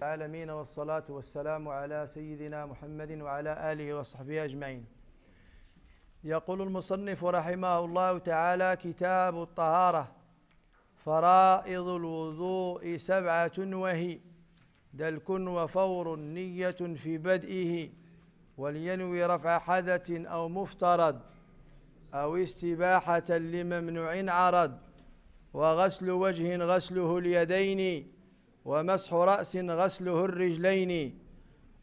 العالمين والصلاة والسلام على سيدنا محمد وعلى آله وصحبه أجمعين. يقول المصنف رحمه الله تعالى: كتاب الطهارة. فرائض الوضوء 7 وهي: دلك وفور نية في بدئه، ولينوي رفع حدث أو مفترض، أو استباحة لممنوع عرض، وغسل وجه غسله اليدين، ومسح رأس غسله الرجلين،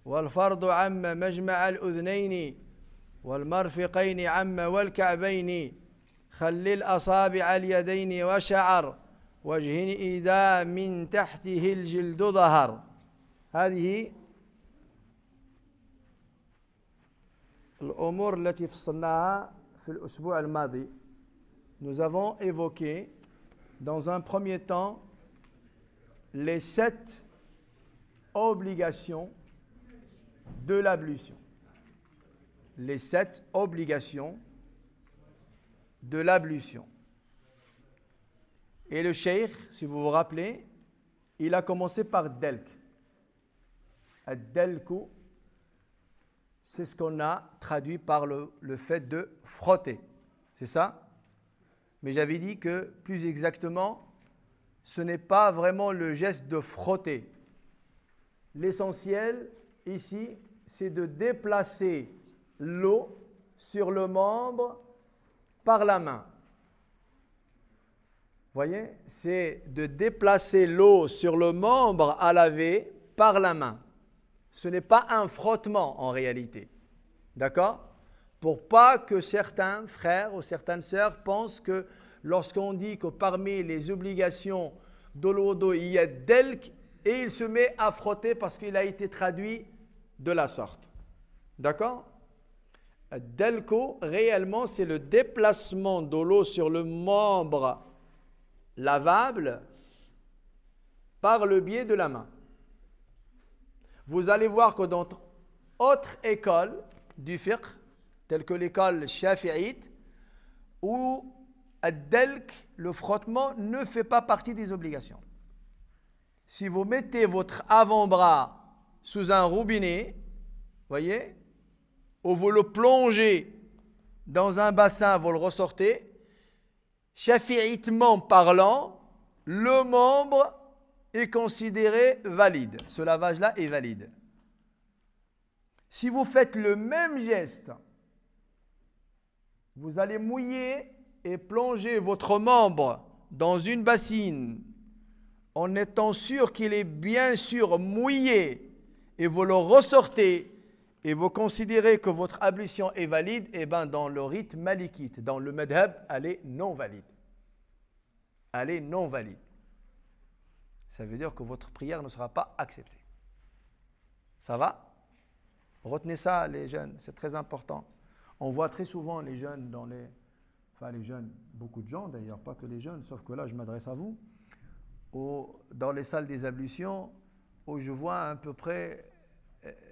والفرض عم مجمع الأذنين، والمرفقين عم والكعبين، خل الأصابع اليدين وشعر وجه إذا من تحته الجلد ظهر. هذه الأمور التي فصلناها في الأسبوع الماضي. Nous avons évoqué dans un premier temps les 7 obligations de l'ablution. Les 7 obligations de l'ablution. Et le cheikh, si vous vous rappelez, il a commencé par delk. Ad-delku, c'est ce qu'on a traduit par le fait de frotter. C'est ça? Mais j'avais dit que, plus exactement, ce n'est pas vraiment le geste de frotter. L'essentiel, ici, c'est de déplacer l'eau sur le membre par la main. Voyez, c'est de déplacer l'eau sur le membre à laver par la main. Ce n'est pas un frottement en réalité. D'accord? Pour pas que certains frères ou certaines sœurs pensent que lorsqu'on dit que parmi les obligations de l'odo, il y a delk, et il se met à frotter parce qu'il a été traduit de la sorte. D'accord? Delko, réellement, c'est le déplacement de l'eau sur le membre lavable par le biais de la main. Vous allez voir que dans d'autres écoles du fiqh, telles que l'école shafi'ite, où ad-delk, le frottement, ne fait pas partie des obligations. Si vous mettez votre avant-bras sous un robinet, voyez, ou vous le plongez dans un bassin, vous le ressortez, shafi'itement parlant, le membre est considéré valide. Ce lavage-là est valide. Si vous faites le même geste, vous allez mouiller et plonger votre membre dans une bassine en étant sûr qu'il est bien sûr mouillé, et vous le ressortez et vous considérez que votre ablution est valide, et bien dans le rite malikite, dans le madhab, elle est non valide. Elle est non valide. Ça veut dire que votre prière ne sera pas acceptée. Ça va? Retenez ça, les jeunes, c'est très important. On voit très souvent les jeunes dans les... Enfin, les jeunes, beaucoup de gens d'ailleurs, pas que les jeunes, sauf que là, je m'adresse à vous, dans les salles des ablutions, où je vois à peu près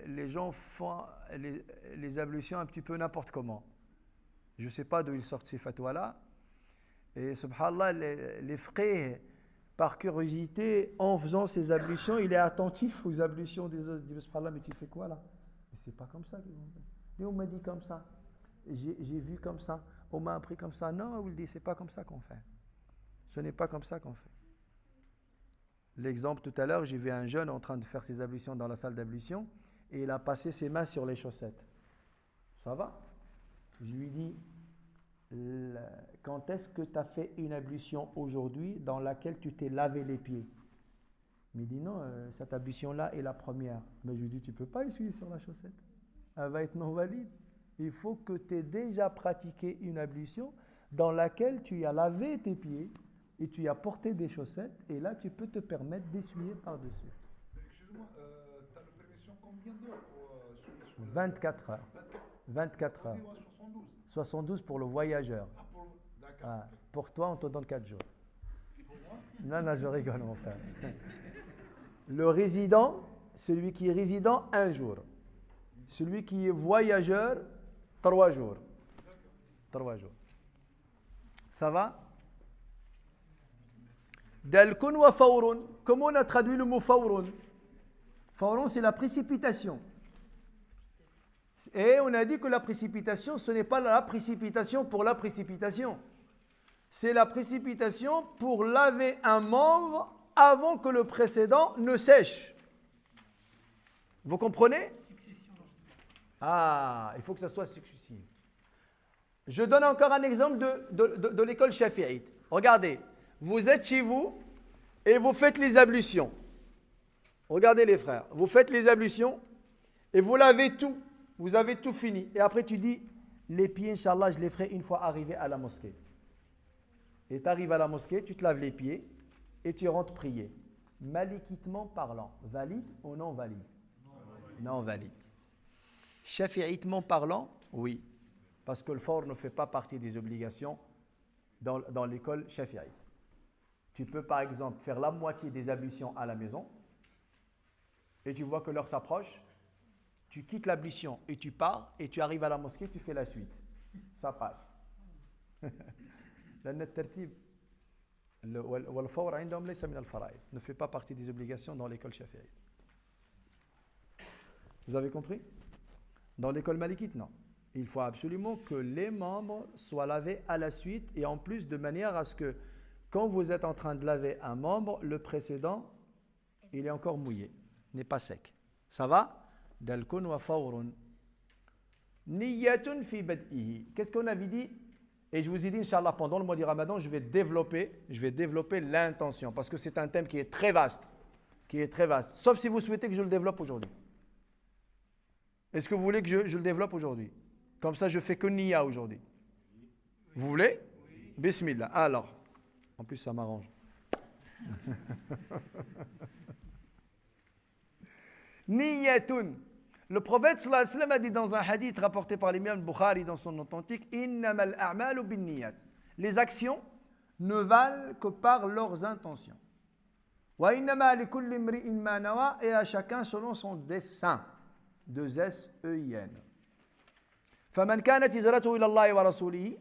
les gens font les ablutions un petit peu n'importe comment. Je ne sais pas d'où ils sortent ces fatwas-là. Et subhanallah, les frères, par curiosité, en faisant ces ablutions, il est attentif aux ablutions des autres. Il dit, subhanallah, mais tu fais quoi là? Mais c'est pas comme ça. Mais on m'a dit comme ça. J'ai vu comme ça. On m'a appris comme ça. Non, il dit, c'est pas comme ça qu'on fait. Ce n'est pas comme ça qu'on fait. L'exemple tout à l'heure, j'ai vu un jeune en train de faire ses ablutions dans la salle d'ablution et il a passé ses mains sur les chaussettes. Ça va? Je lui dis, quand est-ce que tu as fait une ablution aujourd'hui dans laquelle tu t'es lavé les pieds? Il me dit non, cette ablution-là est la première. Mais je lui dis, tu ne peux pas essuyer sur la chaussette. Elle va être non valide. Il faut que tu aies déjà pratiqué une ablution dans laquelle tu as lavé tes pieds et tu as porté des chaussettes, et là tu peux te permettre d'essuyer par-dessus. Excuse-moi, tu as la permission combien d'heures pour essuyer 24 heures. 24 heures. 72. 72 pour le voyageur. Ah, d'accord. Ah, pour toi, on te donne 4 jours. Pour moi? Non, je rigole, mon frère. Le résident, celui qui est résident, 1 jour. Celui qui est voyageur, 3 jours. 3 jours. Ça va? Dalkun wa fawrun. Comment on a traduit le mot fawrun? Fawran, c'est la précipitation. Et on a dit que la précipitation, ce n'est pas la précipitation pour la précipitation. C'est la précipitation pour laver un membre avant que le précédent ne sèche. Vous comprenez? Ah, il faut que ça soit successif. Je donne encore un exemple de l'école shafi'ite. Regardez, vous êtes chez vous et vous faites les ablutions. Regardez les frères, vous faites les ablutions et vous lavez tout. Vous avez tout fini. Et après tu dis, les pieds, Inch'Allah, je les ferai une fois arrivé à la mosquée. Et tu arrives à la mosquée, tu te laves les pieds et tu rentres prier. Malikitement parlant, valide ou non valide? Non valide. Shafi'itement parlant, oui. Parce que le fawr ne fait pas partie des obligations dans l'école shafi'ite. Tu peux par exemple faire la moitié des ablutions à la maison et tu vois que l'heure s'approche, tu quittes l'ablution et tu pars et tu arrives à la mosquée, tu fais la suite. Ça passe. لأن الترتيب والفور عندهم ليس من الفرائض ne fait pas partie des obligations dans l'école shafi'ite. Vous avez compris? Dans l'école malikite, non. Il faut absolument que les membres soient lavés à la suite et en plus de manière à ce que quand vous êtes en train de laver un membre, le précédent, il est encore mouillé, n'est pas sec. Ça va? Dalkun wa fawrun. Niyatun fi bad'ihi. Qu'est-ce qu'on avait dit? Et je vous ai dit, Inch'Allah, pendant le mois du Ramadan, je vais développer l'intention parce que c'est un thème qui est très vaste. Sauf si vous souhaitez que je le développe aujourd'hui. Est-ce que vous voulez que je le développe aujourd'hui? Comme ça, je fais que Niya aujourd'hui. Vous voulez? Oui. Bismillah. Alors, en plus, ça m'arrange. Niyatun. Le prophète sallallahu alayhi wa sallam a dit dans un hadith rapporté par l'imam Bukhari dans son authentique, Innamal a'malu bin niyat. Les actions ne valent que par leurs intentions. Wa innama likulli imri'in ma nawa, et à chacun selon son dessein. Deux S-E-I-N. فَمَنْ كَانَتْ هِجْرَتُهُ إِلَى اللَّهِ وَرَسُولِهِ.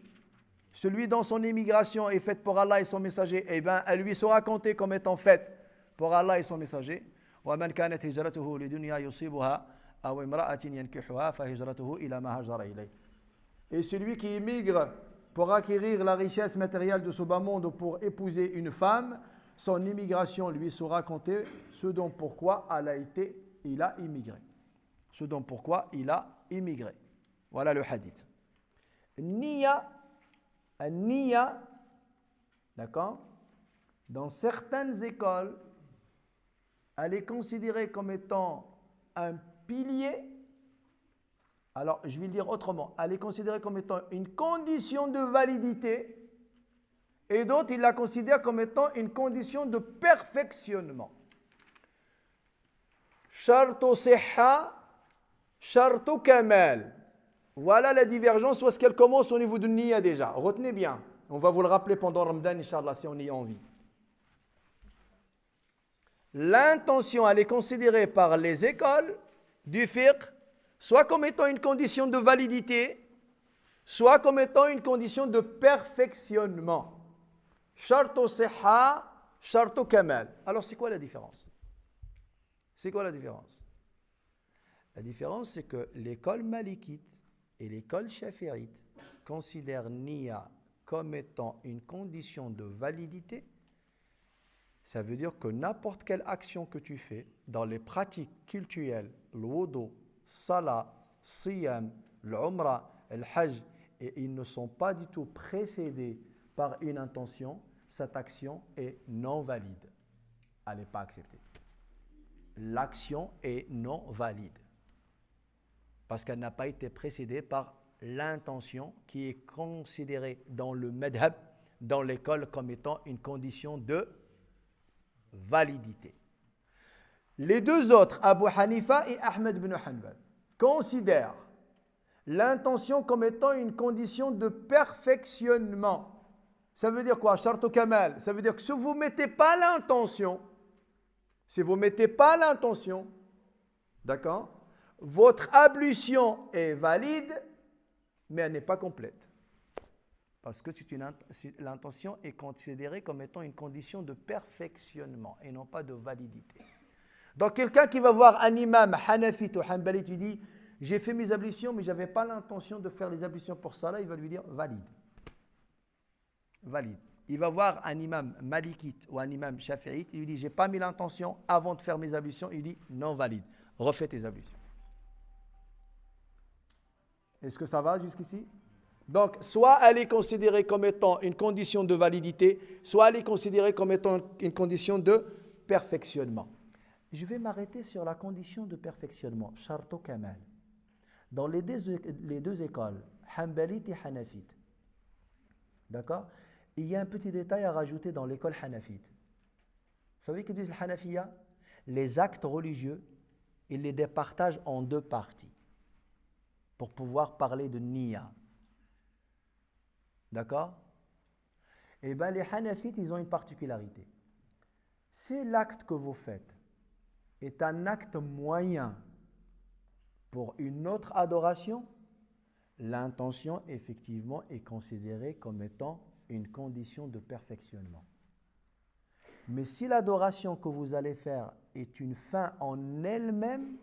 Celui dont son immigration est faite pour Allah et son messager, eh bien, elle lui sera comptée comme étant faite pour Allah et son messager. وَمَنْ كَانَتْ هِجْرَتُهُ لِدُنْيَا يُصِيبُهَا أَوْ امْرَأَةٍ يَنْكِحُهَا فَهِجْرَتُهُ إِلَى مَا هَاجَرَ إِلَيْهِ. Et celui qui immigre pour acquérir la richesse matérielle de ce bas monde ou pour épouser une femme, son immigration lui sera comptée, ce dont pourquoi il a immigré. Ce dont pourquoi il a immigré. Voilà le hadith. Niya, d'accord? Dans certaines écoles, elle est considérée comme étant un pilier. Alors, je vais le dire autrement. Elle est considérée comme étant une condition de validité. Et d'autres, ils la considèrent comme étant une condition de perfectionnement. Shartu sihha, shartu kamal. Voilà la divergence, où est-ce qu'elle commence au niveau de Niya déjà. Retenez bien. On va vous le rappeler pendant Ramadan, Inch'Allah, si on y a envie. L'intention, elle est considérée par les écoles du fiqh, soit comme étant une condition de validité, soit comme étant une condition de perfectionnement. Shartu sihha, shartu kamal. Alors, c'est quoi la différence? C'est quoi la différence? La différence, c'est que l'école malikite et l'école shafi'ite considèrent Niya comme étant une condition de validité. Ça veut dire que n'importe quelle action que tu fais dans les pratiques cultuelles, le wudu, salat, siyam, l'umrah, le hajj, et ils ne sont pas du tout précédés par une intention, cette action est non valide. Elle n'est pas acceptée. L'action est non valide. Parce qu'elle n'a pas été précédée par l'intention qui est considérée dans le madhab, dans l'école, comme étant une condition de validité. Les deux autres, Abu Hanifa et Ahmed ibn Hanbal, considèrent l'intention comme étant une condition de perfectionnement. Ça veut dire quoi? Shartu kamal. Ça veut dire que si vous ne mettez pas l'intention, d'accord, votre ablution est valide, mais elle n'est pas complète. Parce que l'intention est considérée comme étant une condition de perfectionnement et non pas de validité. Donc quelqu'un qui va voir un imam hanafite ou hanbalite lui dit j'ai fait mes ablutions mais je n'avais pas l'intention de faire les ablutions pour ça, il va lui dire valide. Valide. Il va voir un imam malikite ou un imam shafi'ite, il lui dit j'ai pas mis l'intention avant de faire mes ablutions, il dit non valide. Refais tes ablutions. Est-ce que ça va jusqu'ici? Donc, soit elle est considérée comme étant une condition de validité, soit elle est considérée comme étant une condition de perfectionnement. Je vais m'arrêter sur la condition de perfectionnement, Sharto Kamal. Dans les deux écoles, Hanbalite et Hanafite, d'accord? Il y a un petit détail à rajouter dans l'école Hanafite. Vous savez que disent les Hanafiya? Les actes religieux, ils les départagent en deux parties pour pouvoir parler de Niyya. D'accord? Eh bien, les Hanafites, ils ont une particularité. Si l'acte que vous faites est un acte moyen pour une autre adoration, l'intention, effectivement, est considérée comme étant une condition de perfectionnement. Mais si l'adoration que vous allez faire est une fin en elle-même,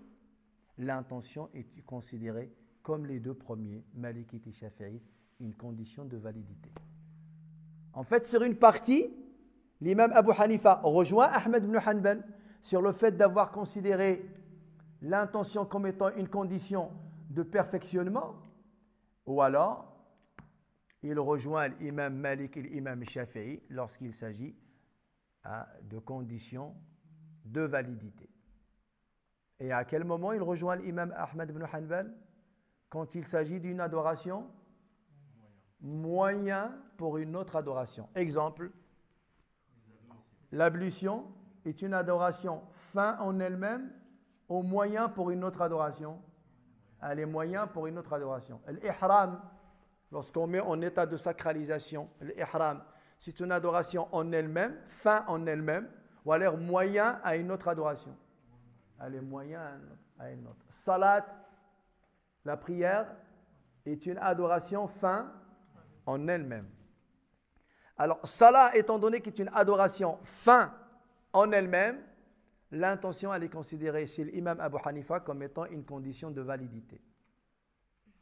l'intention est considérée comme les deux premiers, Malikite et Shafi'ite, une condition de validité. En fait, sur une partie, l'imam Abu Hanifa rejoint Ahmed ibn Hanbal sur le fait d'avoir considéré l'intention comme étant une condition de perfectionnement, ou alors il rejoint l'imam Malik et l'imam Shafi'i lorsqu'il s'agit de conditions de validité. Et à quel moment il rejoint l'imam Ahmed ibn Hanbal? Quand il s'agit d'une adoration moyen pour une autre adoration. Exemple, l'ablution est une adoration fin en elle-même ou moyen pour une autre adoration? Elle est moyen pour une autre adoration. L'ihram, lorsqu'on met en état de sacralisation, l'ihram, c'est une adoration en elle-même, fin en elle-même, ou alors moyen à une autre adoration. Elle est moyen à une autre. Salat, la prière, est une adoration fin en elle-même. Alors, salat, étant donné qu'est une adoration fin en elle-même, l'intention, elle est considérée chez l'imam Abu Hanifa comme étant une condition de validité.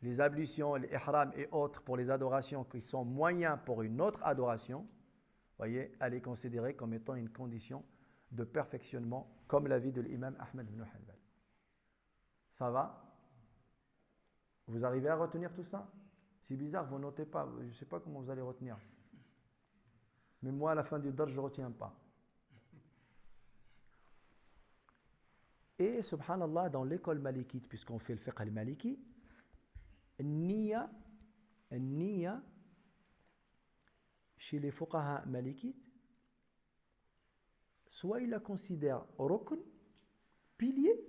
Les ablutions, les ihram et autres pour les adorations qui sont moyens pour une autre adoration, voyez, elle est considérée comme étant une condition de perfectionnement, comme l'avis de l'imam Ahmed ibn Hanbal. Ça va? Vous arrivez à retenir tout ça? C'est bizarre, vous ne notez pas. Je ne sais pas comment vous allez retenir. Mais moi, à la fin du dars, je ne retiens pas. Et, subhanallah, dans l'école malikite, puisqu'on fait le fiqh al-maliki, Niyya, chez les fuqaha malikites, soit il la considère rukn, pilier,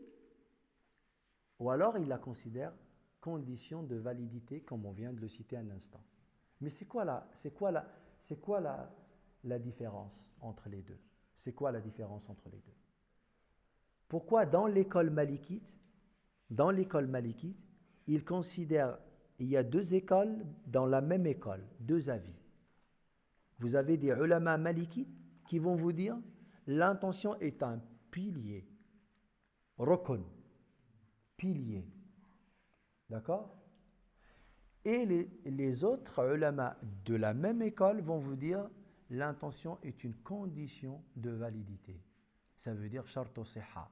ou alors il la considère condition de validité, comme on vient de le citer un instant. Mais c'est quoi la différence entre les deux? C'est quoi la différence entre les deux? Pourquoi dans l'école malikite, il considère, il y a deux écoles dans la même école, deux avis. Vous avez des ulama malikites qui vont vous dire l'intention est un pilier, rukn, pilier. D'accord? Et les autres ulama de la même école vont vous dire l'intention est une condition de validité. Ça veut dire shartu sihha.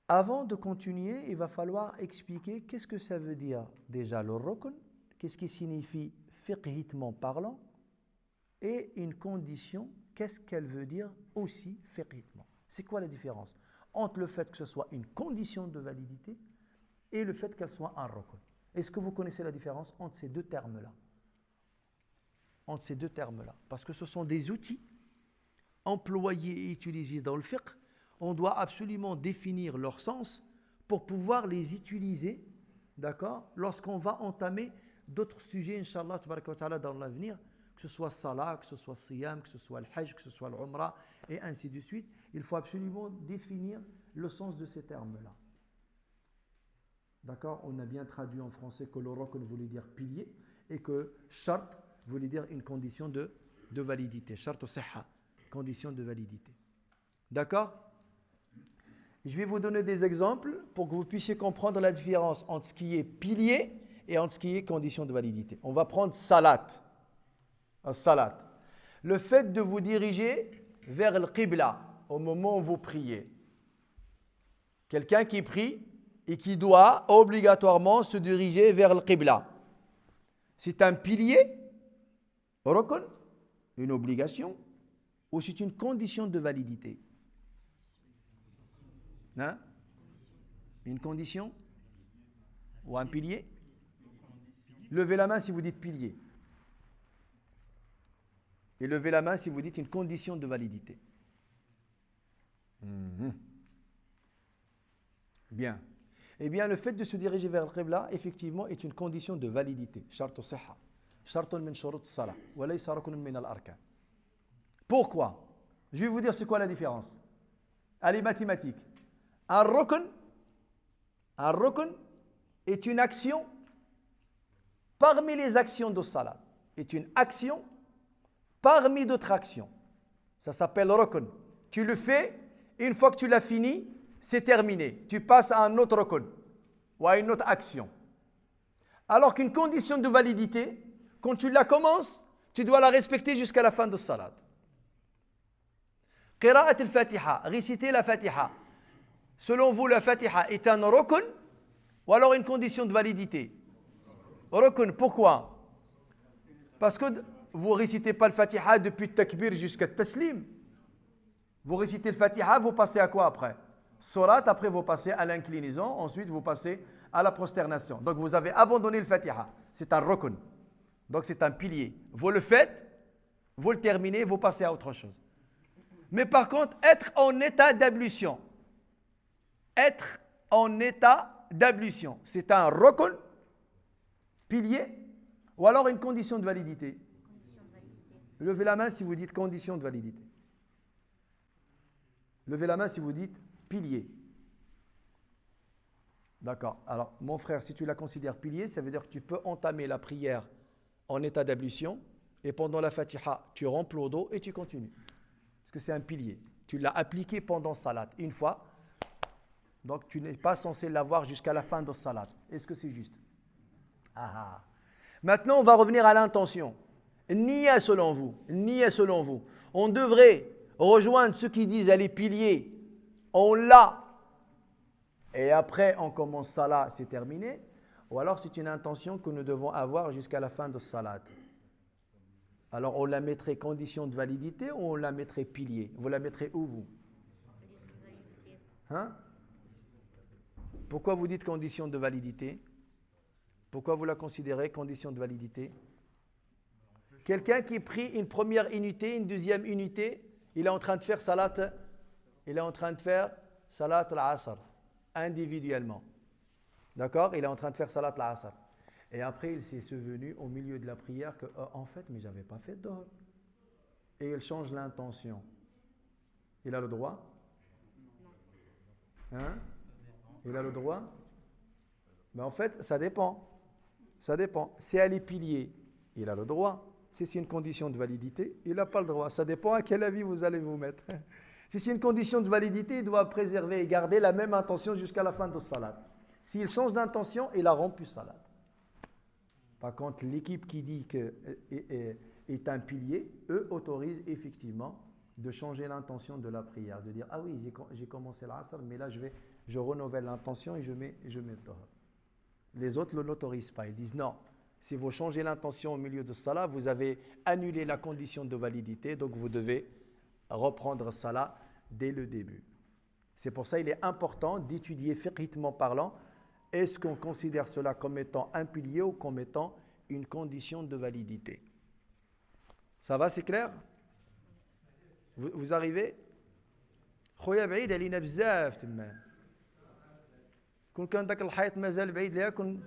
Avant de continuer, il va falloir expliquer qu'est-ce que ça veut dire déjà le rukn, qu'est-ce qui signifie fiqhitement parlant, et une condition, qu'est-ce qu'elle veut dire aussi fiqhitement. C'est quoi la différence entre le fait que ce soit une condition de validité et le fait qu'elle soit un rukn? Est-ce que vous connaissez la différence entre ces deux termes-là? Parce que ce sont des outils employés et utilisés dans le fiqh. On doit absolument définir leur sens pour pouvoir les utiliser, d'accord, lorsqu'on va entamer d'autres sujets, Inch'Allah, dans l'avenir, que ce soit salat, que ce soit siyam, que ce soit le hajj, que ce soit l'umrah, et ainsi de suite. Il faut absolument définir le sens de ces termes-là. D'accord? On a bien traduit en français que le rukn voulait dire pilier et que shart voulait dire une condition de validité. Shart ou sihha, condition de validité. D'accord? Je vais vous donner des exemples pour que vous puissiez comprendre la différence entre ce qui est pilier et entre ce qui est condition de validité. On va prendre salat. Salat. Le fait de vous diriger vers le qibla au moment où vous priez. Quelqu'un qui prie et qui doit obligatoirement se diriger vers le qibla. C'est un pilier, rukn, une obligation, ou c'est une condition de validité? Hein? Une condition ou un pilier? Levez la main si vous dites pilier. Et levez la main si vous dites une condition de validité. Bien. Eh bien, le fait de se diriger vers le qibla, effectivement, est une condition de validité. Shartu sihha. Shartun min shurut salah. Wa laysa ruknun min al-arkan. Pourquoi? Je vais vous dire c'est quoi la différence. Allez, mathématiques. Un rukn est une action parmi les actions de salat. Est une action parmi d'autres actions. Ça s'appelle rukn. Tu le fais, une fois que tu l'as fini, c'est terminé. Tu passes à un autre rukn ou à une autre action. Alors qu'une condition de validité, quand tu la commences, tu dois la respecter jusqu'à la fin de salat. Qira'at al-Fatiha, réciter la Fatiha. Selon vous, la Fatiha est un rukn ou alors une condition de validité? Rukn, pourquoi? Parce que vous ne récitez pas le Fatiha depuis le takbir jusqu'à le taslim. Vous récitez le Fatiha, vous passez à quoi après? Surat, après vous passez à l'inclinaison, ensuite vous passez à la prosternation. Donc vous avez abandonné le Fatiha. C'est un rukn. Donc c'est un pilier. Vous le faites, vous le terminez, vous passez à autre chose. Mais par contre, être en état d'ablution. Être en état d'ablution. C'est un rukn, pilier, ou alors une condition de validité. Levez la main si vous dites condition de validité. Levez la main si vous dites pilier. D'accord. Alors, mon frère, si tu la considères pilier, ça veut dire que tu peux entamer la prière en état d'ablution et pendant la Fatiha, tu remplis l'eau d'eau et tu continues. Parce que c'est un pilier. Tu l'as appliqué pendant salat une fois. Donc, tu n'es pas censé l'avoir jusqu'à la fin de salat. Est-ce que c'est juste? Maintenant, on va revenir à l'intention. Niya selon vous. On devrait rejoindre ceux qui disent elle est pilier. On l'a. Et après, on commence salat, c'est terminé. Ou alors, c'est une intention que nous devons avoir jusqu'à la fin de salat. Alors, on la mettrait condition de validité ou on la mettrait pilier? Vous la mettrez où, vous? Hein? Pourquoi vous dites condition de validité? Pourquoi vous la considérez condition de validité? Quelqu'un qui prie une première unité, une deuxième unité, il est en train de faire salat al-asr individuellement. D'accord? Il est en train de faire salat al-asr. Et après, il s'est souvenu au milieu de la prière que, en fait, mais j'avais pas fait d'or. Et il change l'intention. Il a le droit? Hein? Il a le droit? Mais en fait, ça dépend. Ça dépend. Si elle est pilier, il a le droit. Si c'est une condition de validité, il n'a pas le droit. Ça dépend à quel avis vous allez vous mettre. Si c'est une condition de validité, il doit préserver et garder la même intention jusqu'à la fin de salat. S'il change d'intention, il a rompu salat. Par contre, l'équipe qui dit que est un pilier, eux autorisent effectivement de changer l'intention de la prière, de dire ah oui, j'ai commencé l'asr, mais là je renouvelle l'intention et je mets le tahar. Les autres ne l'autorisent pas. Ils disent non. Si vous changez l'intention au milieu de salat, vous avez annulé la condition de validité, donc vous devez reprendre salat dès le début. C'est pour ça qu'il est important d'étudier fiqhiquement parlant, est-ce qu'on considère cela comme étant un pilier ou comme étant une condition de validité. Ça va, c'est clair? Vous arrivez? خويا بعيد علينا بزاف تما. كون كان داك الحيط مازال بعيد ليها كون.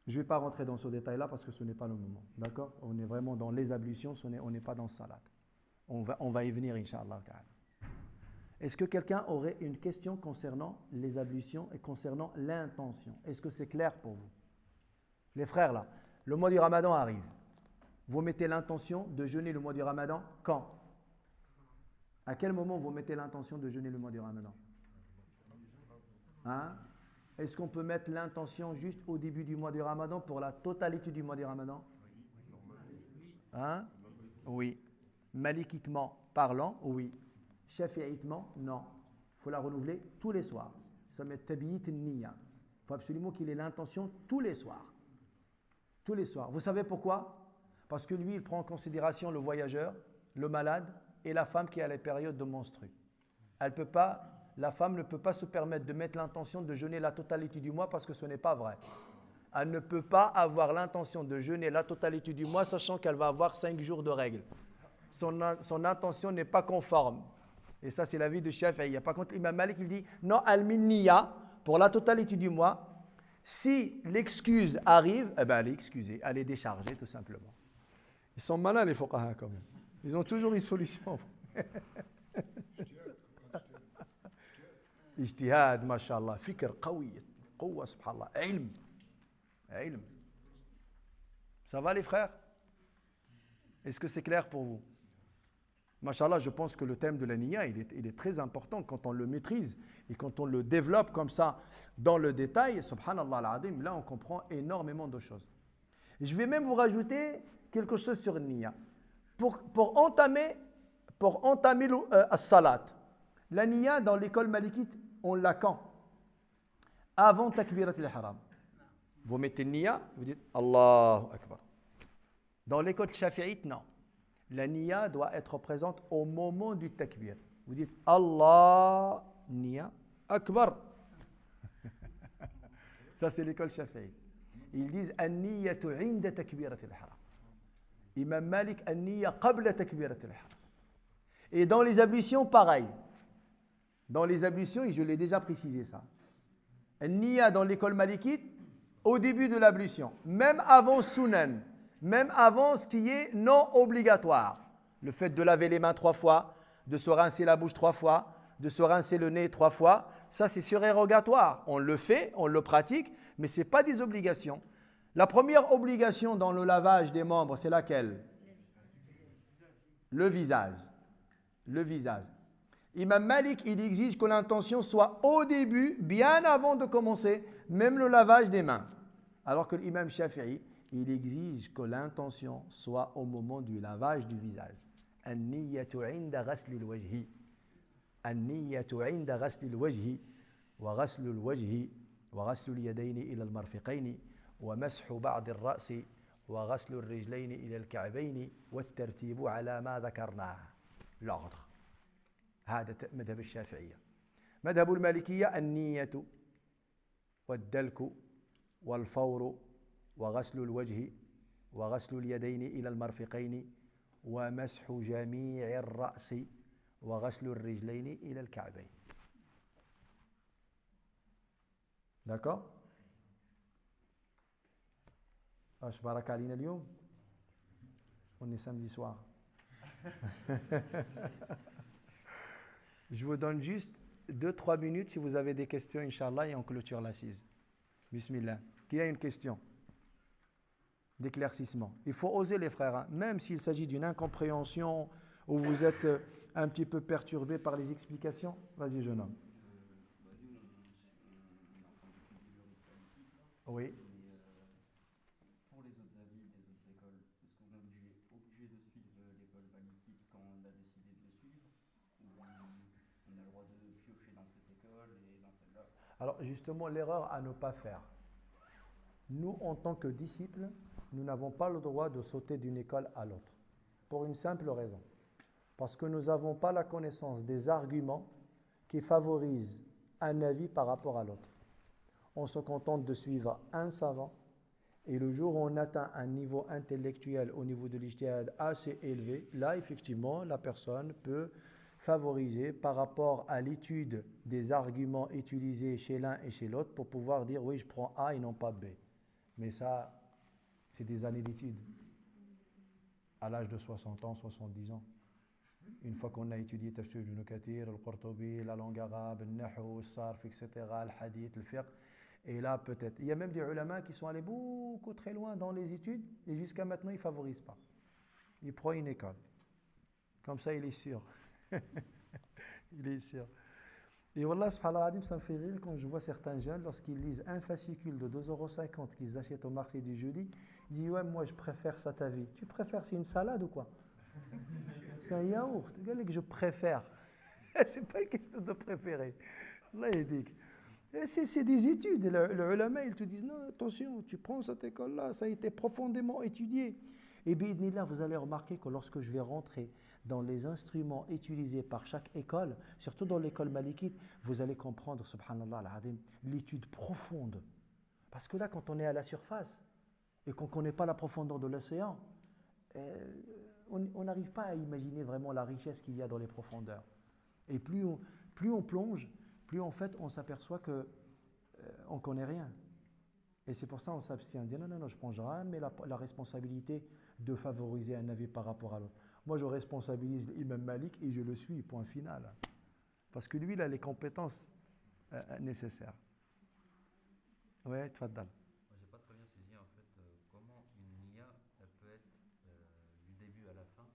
Je ne vais pas rentrer dans ce détail-là parce que ce n'est pas le moment. D'accord? On est vraiment dans les ablutions, on n'est pas dans salat. On va y venir, Inch'Allah. Est-ce que quelqu'un aurait une question concernant les ablutions et concernant l'intention? Est-ce que c'est clair pour vous? Les frères, là, le mois du Ramadan arrive. Vous mettez l'intention de jeûner le mois du Ramadan quand? À quel moment vous mettez l'intention de jeûner le mois du Ramadan? Hein? Est-ce qu'on peut mettre l'intention juste au début du mois du Ramadan pour la totalité du mois du Ramadan? Hein? Oui. Malikitement parlant, oui. Shafi'itement, non. Il faut la renouveler tous les soirs. Ça met tabi'it niya. Il faut absolument qu'il ait l'intention tous les soirs. Tous les soirs. Vous savez pourquoi? Parce que lui, il prend en considération le voyageur, le malade et la femme qui a les périodes de menstrues. La femme ne peut pas se permettre de mettre l'intention de jeûner la totalité du mois parce que ce n'est pas vrai. Elle ne peut pas avoir l'intention de jeûner la totalité du mois sachant qu'elle va avoir 5 jours de règles. Son intention n'est pas conforme. Et ça, c'est l'avis de Shafi'i. Par contre, Imam Malik, il dit non, al-minniya, pour la totalité du mois, si l'excuse arrive, eh ben, elle est excusée, elle est déchargée tout simplement. Ils sont malins les fuqaha quand même. Ils ont toujours une solution. Ijtihad, mashallah, fikr, qawiyyat, quwwa, subhanallah, ilm. Ilm. Ça va les frères? Est-ce que c'est clair pour vous? Mashallah, je pense que le thème de la niya, il est très important quand on le maîtrise et quand on le développe comme ça dans le détail. Subhanallah al-Adim, là on comprend énormément de choses. Je vais même vous rajouter quelque chose sur niya. Pour entamer le salat. La niya dans l'école malikite, on l'a quand? Avant takbirat al-haram. Vous mettez niya, vous dites Allahu Akbar. Dans l'école shafi'ite, non. La niya doit être présente au moment du takbir. Vous dites Allah, niya, akbar. Ça, c'est l'école shafi'ite. Ils disent an-niyatu 'inda takbirat al-haram. Imam Malik, an-niya qabla takbirat al-haram. Et dans les ablutions, pareil. Dans les ablutions, et je l'ai déjà précisé ça. An-niya dans l'école malikite, au début de l'ablution, même avant sunan. Même avant ce qui est non obligatoire. Le fait de laver les mains 3 fois, de se rincer la bouche 3 fois, de se rincer le nez 3 fois, ça c'est surérogatoire. On le fait, on le pratique, mais ce n'est pas des obligations. La première obligation dans le lavage des membres, c'est laquelle? Le visage. Le visage. Imam Malik, il exige que l'intention soit au début, bien avant de commencer, même le lavage des mains. Alors que l'imam Shafi'i, il exige que l'intention soit au moment du lavage du visage. An-niyyatu 'inda ghasli al-wajhi. An-niyyatu 'inda ghasli al-wajhi wa ghaslu al-wajhi wa ghaslu al-yadayni ila al-marfiqayni wa mashu ba'd ar-ra'si wa ghaslu ar-rijlayni ila al-ka'bayni wa at-tartibu 'ala ma dhakarna. L'ordre. هذا مذهب الشافعية. مذهب المالكية النية والدلك والفور وغسل الوجه وغسل اليدين إلى المرفقين ومسح جميع الرأس وغسل الرجلين إلى الكعبين. D'accord? أشبارك علينا اليوم؟ On est samedi soir. Je vous donne juste 2-3 minutes si vous avez des questions, Inch'Allah, et on clôture l'assise. Bismillah. Qui a une question? D'éclaircissement. Il faut oser les frères, hein. Même s'il s'agit d'une incompréhension ou vous êtes un petit peu perturbé par les explications. Vas-y, jeune homme. Oui. Pour les autres avis des autres écoles, est-ce qu'on est obligé de suivre l'école malikite quand on a décidé de le suivre? Ou on a le droit de piocher dans cette école et dans celle-là? Alors justement, l'erreur à ne pas faire. Nous, en tant que disciples, nous n'avons pas le droit de sauter d'une école à l'autre. Pour une simple raison. Parce que nous n'avons pas la connaissance des arguments qui favorisent un avis par rapport à l'autre. On se contente de suivre un savant et le jour où on atteint un niveau intellectuel au niveau de l'ijtihad assez élevé, là effectivement la personne peut favoriser par rapport à l'étude des arguments utilisés chez l'un et chez l'autre pour pouvoir dire oui je prends A et non pas B. Mais ça c'est des années d'études à l'âge de 60 ans, 70 ans. Une fois qu'on a étudié Tafsir Ibn Kathir, Al-Qurtubi, la langue arabe, le Nahu, le Sarf, etc., le Hadith, le Fiqh. Et là, peut-être. Il y a même des ulama qui sont allés beaucoup très loin dans les études et jusqu'à maintenant, ils ne favorisent pas. Ils prennent une école. Comme ça, il est sûr. Il est sûr. Et Wallah, subhanallah, ça me fait rire quand je vois certains jeunes, lorsqu'ils lisent un fascicule de 2,50 € qu'ils achètent au marché du jeudi, ils disent ouais, moi je préfère ça ta vie. Tu préfères, c'est une salade ou quoi? C'est un yaourt. Regarde que je préfère. C'est pas une question de préférer. Allah yahdik. Et c'est des études. Le ulama, ils te disent non, attention, tu prends cette école-là, ça a été profondément étudié. Et bien, là, vous allez remarquer que lorsque je vais rentrer dans les instruments utilisés par chaque école, surtout dans l'école malikite, vous allez comprendre, subhanallah al-azim, l'étude profonde. Parce que là, quand on est à la surface et qu'on ne connaît pas la profondeur de l'océan, on n'arrive pas à imaginer vraiment la richesse qu'il y a dans les profondeurs. Et plus on plonge, plus en fait on s'aperçoit que on ne connaît rien. Et c'est pour ça qu'on s'abstient. On dit non, non, non, je ne prends jamais la responsabilité de favoriser un avis par rapport à l'autre. Moi, je responsabilise l'imam Malik et je le suis, point final. Parce que lui, il a les compétences nécessaires. Ouais, tfaddal. Moi, j'ai pas très bien saisi en fait comment une NIA elle peut être du début à la fin.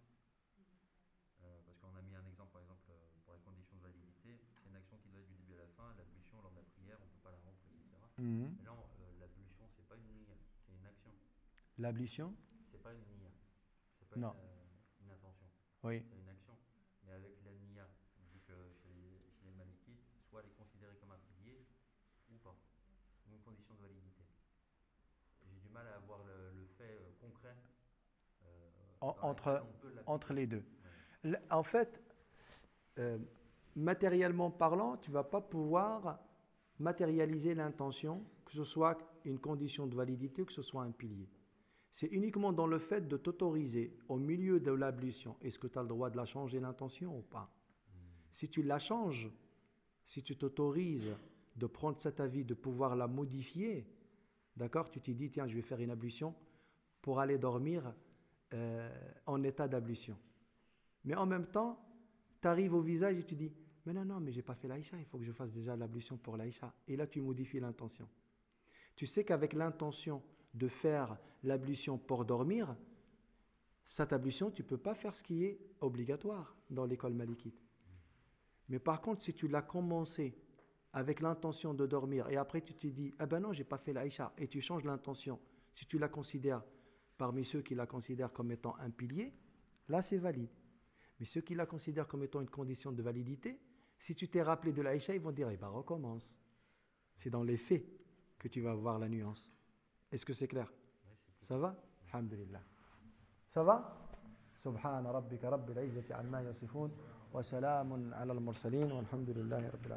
Parce qu'on a mis un exemple, par exemple, pour la condition de validité, c'est une action qui doit être du début à la fin, l'ablution lors de la prière, on ne peut pas la rompre, etc. Mais là, l'ablution, c'est pas une NIA, c'est une action. L'ablution? C'est pas une NIA, c'est pas Non. une intention. Oui. C'est une action. Mais avec la NIA, vu que chez les malikites, soit elle est considérée comme un pilier ou pas, ou une condition de validité. J'ai du mal à avoir le fait concret entre les deux. Ouais. En fait, matériellement parlant, tu ne vas pas pouvoir matérialiser l'intention, que ce soit une condition de validité ou que ce soit un pilier. C'est uniquement dans le fait de t'autoriser au milieu de l'ablution. Est-ce que tu as le droit de la changer l'intention ou pas? Si tu la changes, si tu t'autorises de prendre cet avis, de pouvoir la modifier, d'accord, tu t'es dit, tiens, je vais faire une ablution pour aller dormir en état d'ablution. Mais en même temps, tu arrives au visage et tu dis, mais non, non, mais je n'ai pas fait l'Aïcha, il faut que je fasse déjà l'ablution pour l'Aïcha. Et là, tu modifies l'intention. Tu sais qu'avec l'intention de faire l'ablution pour dormir, cette ablution, tu ne peux pas faire ce qui est obligatoire dans l'école malikite. Mais par contre, si tu l'as commencé avec l'intention de dormir et après tu te dis, ah ben non, je n'ai pas fait l'Aïcha, et tu changes l'intention, si tu la considères parmi ceux qui la considèrent comme étant un pilier, là c'est valide. Mais ceux qui la considèrent comme étant une condition de validité, si tu t'es rappelé de l'Aïcha, ils vont dire, eh ben recommence. C'est dans les faits que tu vas voir la nuance. Est-ce que c'est clair? Ça va? Alhamdulillah. Ça va? Subhana rabbika rabbil izzati amma yasifun wa salamun ala al-mursalin walhamdulillahi rabbil alamin.